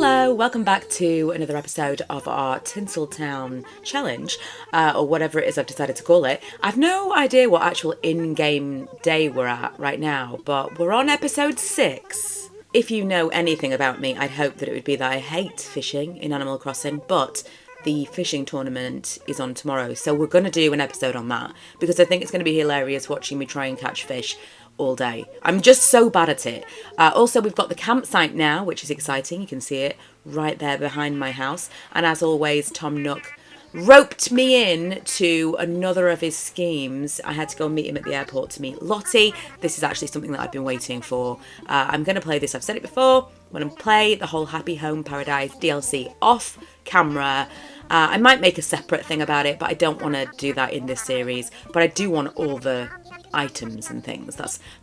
Hello, welcome back to another episode of our Tinseltown challenge, or whatever it is I've decided to call it. I've no idea what actual in-game day we're at right now, but we're on episode 6. If you know anything about me, I'd hope that it would be that I hate fishing in Animal Crossing, but the fishing tournament is on tomorrow, so we're going to do an episode on that, because I think it's going to be hilarious watching me try and catch fish all day. I'm just so bad at it. Also, we've got the campsite now, which is exciting. You can see it right there behind my house. And as always, Tom Nook roped me in to another of his schemes. I had to go meet him at the airport to meet Lottie. This is actually something that I've been waiting for. I'm going to play this. I've said it before. I'm going to play the whole Happy Home Paradise DLC off camera. I might make a separate thing about it, but I don't want to do that in this series. But I do want all the items and things.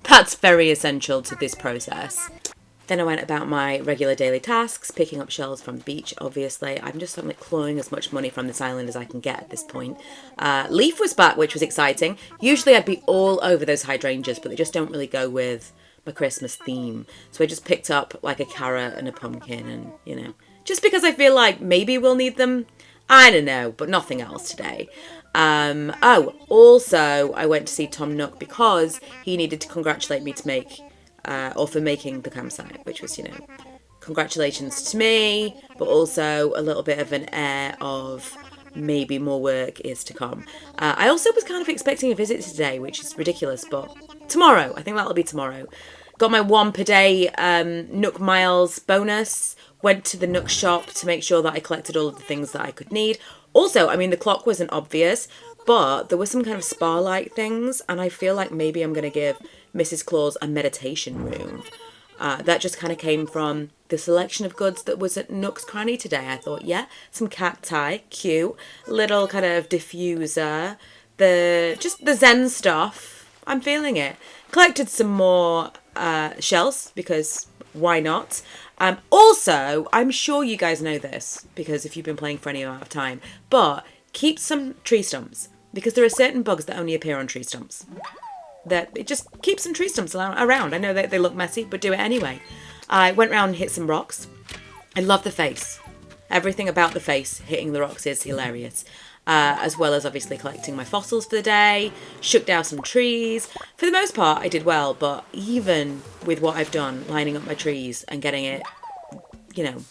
That's very essential to this process. Then I went about my regular daily tasks, picking up shells from the beach, obviously. I'm just like clawing as much money from this island as I can get at this point. Leaf was back, which was exciting. Usually I'd be all over those hydrangeas, but they just don't really go with my Christmas theme. So I just picked up like a carrot and a pumpkin and, you know, just because I feel like maybe we'll need them. I don't know, but nothing else today. Also, I went to see Tom Nook because he needed to congratulate me to make, or for making the campsite, which was, you know, congratulations to me, but also a little bit of an air of maybe more work is to come. I also was kind of expecting a visit today, which is ridiculous, but tomorrow, I think that'll be tomorrow. Got my 1 per day Nook Miles bonus. Went to the Nook shop to make sure that I collected all of the things that I could need. Also, I mean, the clock wasn't obvious, but there were some kind of spa-like things, and I feel like maybe I'm going to give Mrs. Claus a meditation room. That just kind of came from the selection of goods that was at Nook's Cranny today. I thought, yeah, some cacti, cute, little kind of diffuser, just the Zen stuff. I'm feeling it. Collected some more shells, because why not? Also, I'm sure you guys know this, because if you've been playing for any amount of time, but keep some tree stumps, because there are certain bugs that only appear on tree stumps. It just keep some tree stumps around. I know that they look messy, but do it anyway. I went round and hit some rocks. I love the face. Everything about the face hitting the rocks is hilarious. As well as obviously collecting my fossils for the day, shook down some trees. For the most part, I did well, but even with what I've done, lining up my trees and getting it, you know,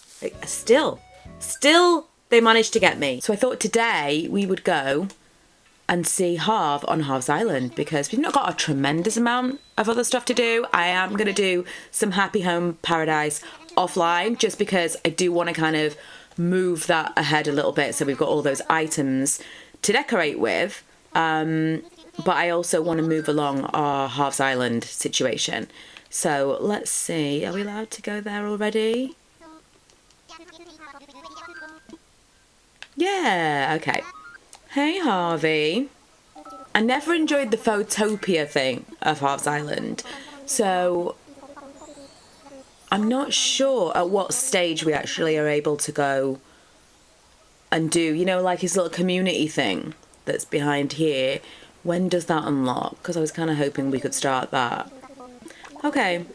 still, they managed to get me. So I thought today we would go and see Harv on Harv's Island, because we've not got a tremendous amount of other stuff to do. I am going to do some Happy Home Paradise offline, just because I do want to kind of move that ahead a little bit, so we've got all those items to decorate with, but I also want to move along our Harv's Island situation. So let's see, are we allowed to go there already? Yeah, okay. Hey Harvey. I never enjoyed the Photopia thing of Harv's Island, so I'm not sure at what stage we actually are able to go and do, you know, like his little community thing that's behind here. When does that unlock? Because I was kind of hoping we could start that. Okay.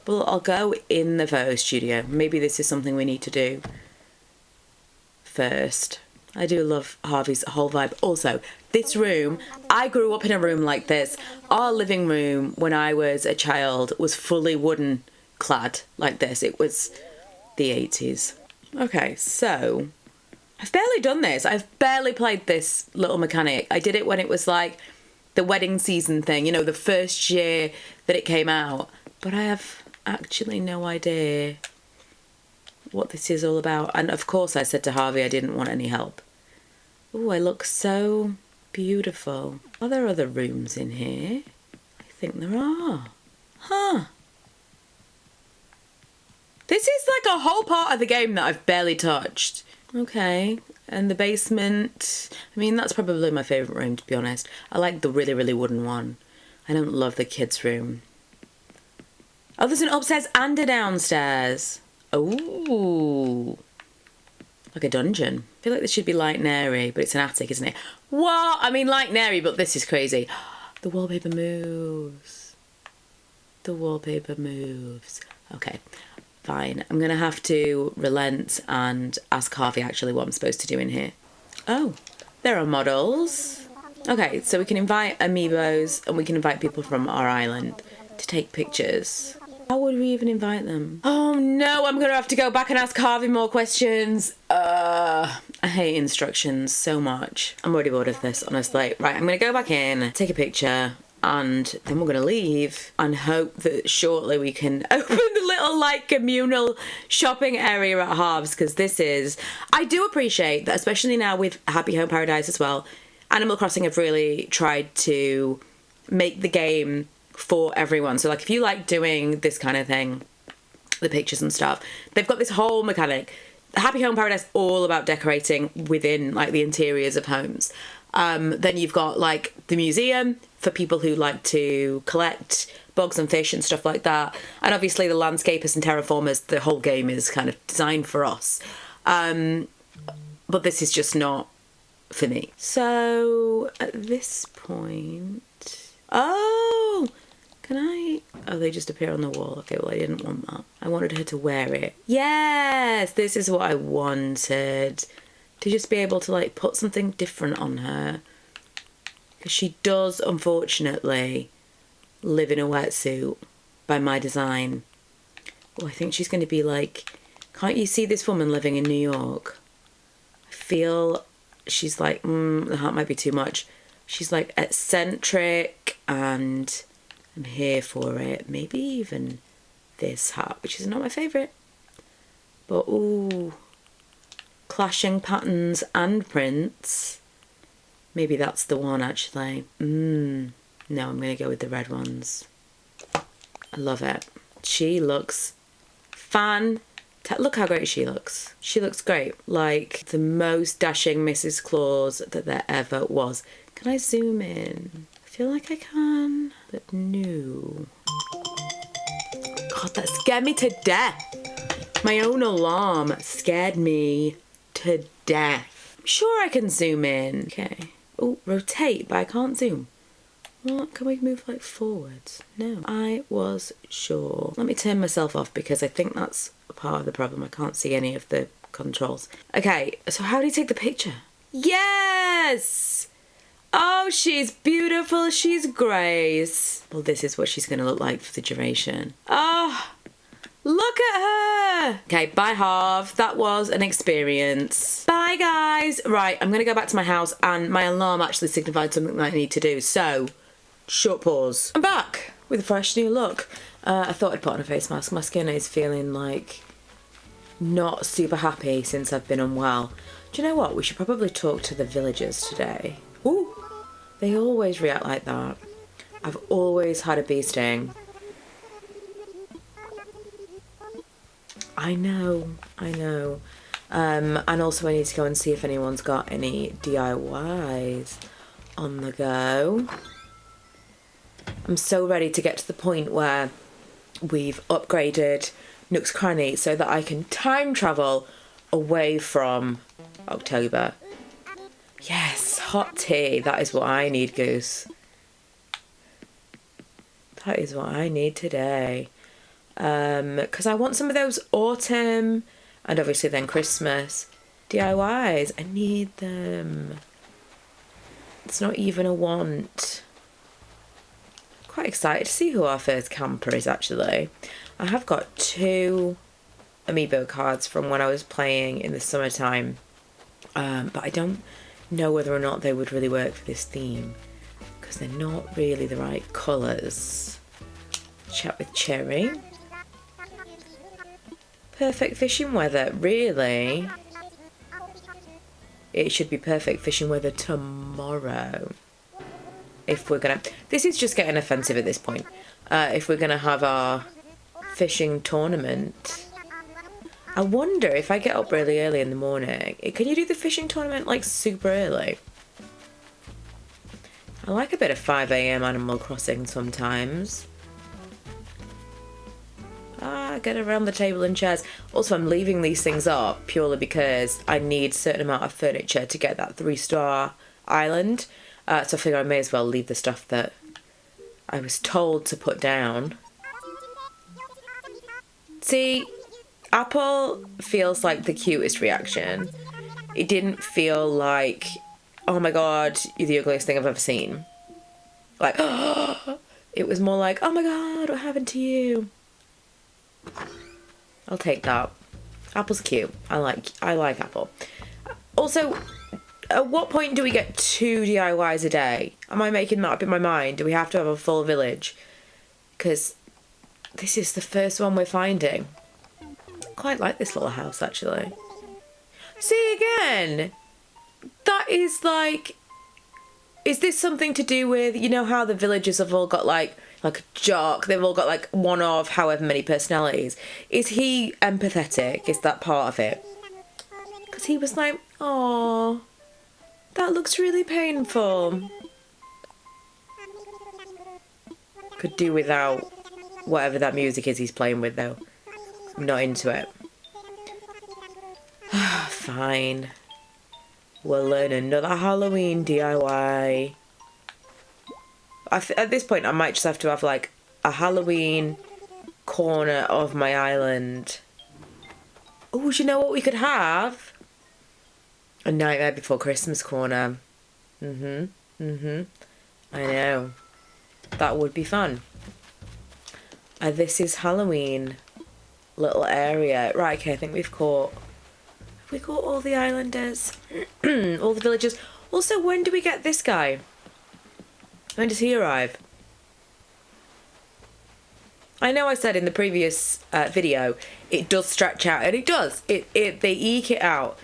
Well, I'll go in the photo studio. Maybe this is something we need to do first. I do love Harvey's whole vibe. Also, this room, I grew up in a room like this. Our living room when I was a child was fully wooden clad like this. It was the 80s. Okay, so I've barely done this. I've barely played this little mechanic. I did it when it was like the wedding season thing, you know, the first year that it came out. But I have actually no idea what this is all about. And of course I said to Harvey I didn't want any help. Oh, I look so beautiful. Are there other rooms in here? I think there are. Huh. This is like a whole part of the game that I've barely touched. Okay, and the basement. I mean, that's probably my favourite room, to be honest. I like the really, really wooden one. I don't love the kids' room. Oh, there's an upstairs and a downstairs. Oh, like a dungeon. I feel like this should be light and airy, but it's an attic, isn't it? What? I mean, light and airy, but this is crazy. The wallpaper moves. The wallpaper moves. Okay. Fine. I'm going to have to relent and ask Harvey actually what I'm supposed to do in here. Oh, there are models. Okay, so we can invite amiibos and we can invite people from our island to take pictures. How would we even invite them? Oh no, I'm going to have to go back and ask Harvey more questions. I hate instructions so much. I'm already bored of this, honestly. Right, I'm going to go back in, take a picture, and then we're going to leave and hope that shortly we can open the little, like, communal shopping area at Harv's, because this is... I do appreciate that, especially now with Happy Home Paradise as well, Animal Crossing have really tried to make the game for everyone. So, like, if you like doing this kind of thing, the pictures and stuff, they've got this whole mechanic. Happy Home Paradise all about decorating within, like, the interiors of homes. Then you've got, like, the museum for people who like to collect bugs and fish and stuff like that. And obviously the landscapers and terraformers, the whole game is kind of designed for us. But this is just not for me. So at this point... Oh! Can I... Oh, they just appear on the wall. Okay, well, I didn't want that. I wanted her to wear it. Yes! This is what I wanted. To just be able to, like, put something different on her. Because she does, unfortunately, live in a wetsuit by my design. Oh, I think she's going to be like... Can't you see this woman living in New York? I feel she's like... the hat might be too much. She's, like, eccentric and I'm here for it. Maybe even this hat, which is not my favourite. But, ooh... clashing patterns and prints. Maybe that's the one, actually. No, I'm going to go with the red ones. I love it. She looks look how great she looks. She looks great. Like the most dashing Mrs. Claus that there ever was. Can I zoom in? I feel like I can, but no. God, that scared me to death. My own alarm scared me to death. I'm sure I can zoom in. Okay. Oh, rotate, but I can't zoom. What? Can we move, like, forwards? No. I was sure. Let me turn myself off because I think that's part of the problem. I can't see any of the controls. Okay, so how do you take the picture? Yes! Oh, she's beautiful. She's Grace. Well, this is what she's going to look like for the duration. Oh, look at her. Okay, bye, Harv. That was an experience. Bye, guys. Right, I'm going to go back to my house and my alarm actually signified something that I need to do. So, short pause. I'm back with a fresh new look. I thought I'd put on a face mask. My skin is feeling like not super happy since I've been unwell. Do you know what? We should probably talk to the villagers today. Ooh, they always react like that. I've always had a bee sting. I know. And also I need to go and see if anyone's got any DIYs on the go. I'm so ready to get to the point where we've upgraded Nook's Cranny so that I can time travel away from October. Yes, hot tea. That is what I need, Goose. That is what I need today. Because I want some of those autumn and obviously then Christmas DIYs. I need them. It's not even a want. Quite excited to see who our first camper is, actually. I have got 2 amiibo cards from when I was playing in the summertime, but I don't know whether or not they would really work for this theme because they're not really the right colours. Chat with Cherry. Perfect fishing weather, really? It should be perfect fishing weather tomorrow. If we're gonna... This is just getting offensive at this point. If we're gonna have our fishing tournament. I wonder if I get up really early in the morning. Can you do the fishing tournament like super early? I like a bit of 5 AM Animal Crossing sometimes. Get around the table and chairs. Also, I'm leaving these things up purely because I need a certain amount of furniture to get that 3-star island. So I figure I may as well leave the stuff that I was told to put down. See, Apple feels like the cutest reaction. It didn't feel like, oh my god, you're the ugliest thing I've ever seen. Like, it was more like, oh my god, what happened to you? I'll take that. Apple's cute. I like Apple. Also, at what point do we get 2 DIYs a day? Am I making that up in my mind? Do we have to have a full village? Because this is the first one we're finding. Quite like this little house, actually. See, again, that is like, is this something to do with, you know how the villagers have all got like a jock, they've all got like one of however many personalities. Is he empathetic? Is that part of it? Because he was like, oh, that looks really painful. Could do without whatever that music is he's playing with, though. I'm not into it. Fine. We'll learn another Halloween DIY. At this point, I might just have to have like a Halloween corner of my island. Oh, do you know what we could have? A Nightmare Before Christmas corner. I know. That would be fun. This is Halloween. Little area. Right, okay, I think we've caught all the islanders. All the villagers. Also, when do we get this guy? When does he arrive? I know I said in the previous video, it does stretch out, and it does. They eke it out.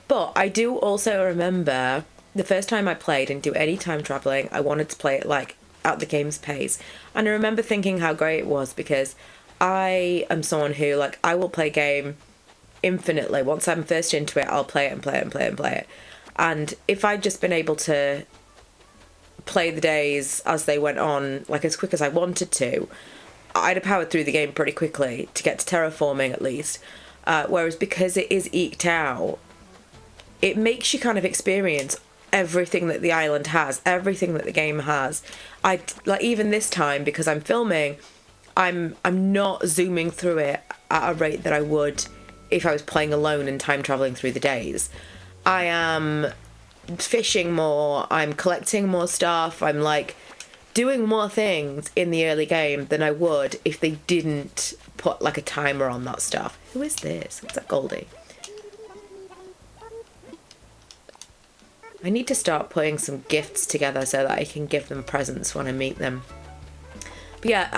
But I do also remember the first time I played and do any time travelling, I wanted to play it like at the game's pace. And I remember thinking how great it was, because I am someone who, like, I will play a game infinitely. Once I'm first into it, I'll play it and play it and play it and play it. And if I'd just been able to play the days as they went on, like, as quick as I wanted to, I'd have powered through the game pretty quickly to get to terraforming at least. Whereas because it is eked out, it makes you kind of experience everything that the island has, everything that the game has. Like, even this time, because I'm filming, I'm not zooming through it at a rate that I would if I was playing alone and time traveling through the days. I am fishing more, I'm collecting more stuff, I'm like doing more things in the early game than I would if they didn't put like a timer on that stuff. Who is this? What's that, Goldie? I need to start putting some gifts together so that I can give them presents when I meet them. But yeah,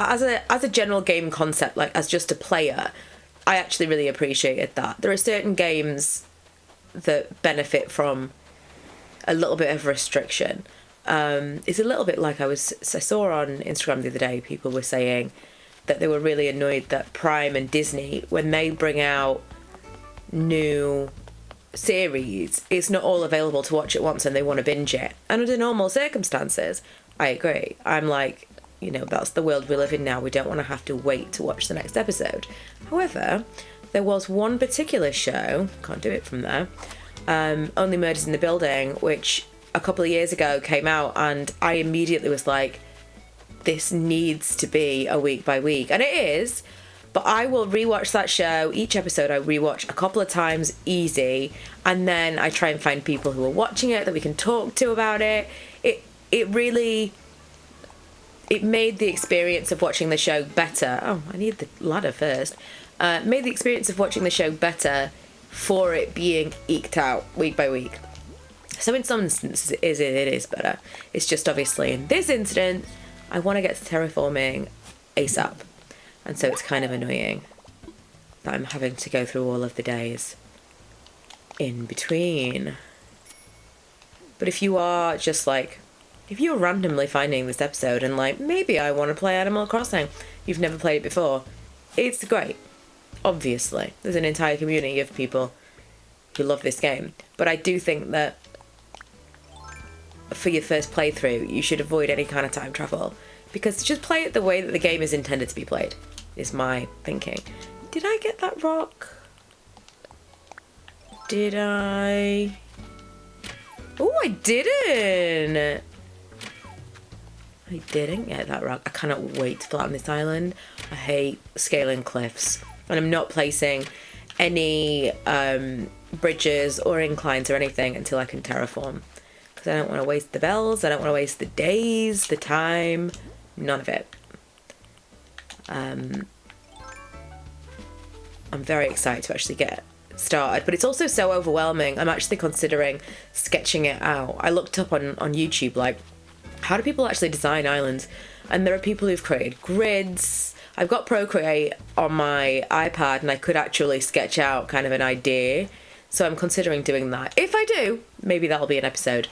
as a general game concept, like as just a player, I actually really appreciated that. There are certain games that benefit from a little bit of restriction. It's a little bit like I saw on Instagram the other day, people were saying that they were really annoyed that Prime and Disney, when they bring out new series, it's not all available to watch at once and they want to binge it. And under normal circumstances, I agree. I'm like, you know, that's the world we live in now. We don't want to have to wait to watch the next episode. However, there was one particular show, can't do it from there, Only Murders in the Building, which a couple of years ago came out, and I immediately was like, this needs to be a week by week. And it is. But I will rewatch that show. Each episode I rewatch a couple of times, easy. And then I try and find people who are watching it that we can talk to about it. It made the experience of watching the show better. Oh, I need the ladder first. Made the experience of watching the show better for it being eked out week by week. So in some instances it is better. It's just obviously in this instance, I want to get to terraforming ASAP. And so it's kind of annoying that I'm having to go through all of the days in between. But if you are just like, if you're randomly finding this episode and like, maybe I want to play Animal Crossing, you've never played it before, it's great. Obviously, there's an entire community of people who love this game. But I do think that for your first playthrough, you should avoid any kind of time travel. Because just play it the way that the game is intended to be played, is my thinking. Did I get that rock? Did I? Oh, I didn't! I didn't get that rock. I cannot wait to flatten this island. I hate scaling cliffs. And I'm not placing any bridges or inclines or anything until I can terraform. Because I don't want to waste the bells, I don't want to waste the days, the time, none of it. I'm very excited to actually get started, but it's also so overwhelming. I'm actually considering sketching it out. I looked up on YouTube, like, how do people actually design islands? And there are people who've created grids. I've got Procreate on my iPad and I could actually sketch out kind of an idea. So I'm considering doing that. If I do, maybe that'll be an episode.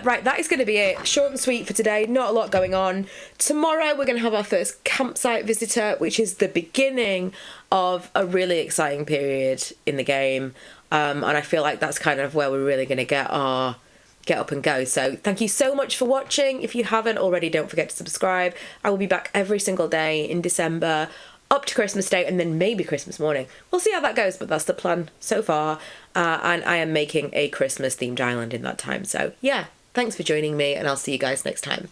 Right, that is going to be it. Short and sweet for today. Not a lot going on. Tomorrow we're going to have our first campsite visitor, which is the beginning of a really exciting period in the game. And I feel like that's kind of where we're really going to get up and go. So thank you so much for watching. If you haven't already, don't forget to subscribe. I will be back every single day in December, up to Christmas Day, and then maybe Christmas morning. We'll see how that goes, but that's the plan so far. And I am making a Christmas themed island in that time. So yeah, thanks for joining me, and I'll see you guys next time.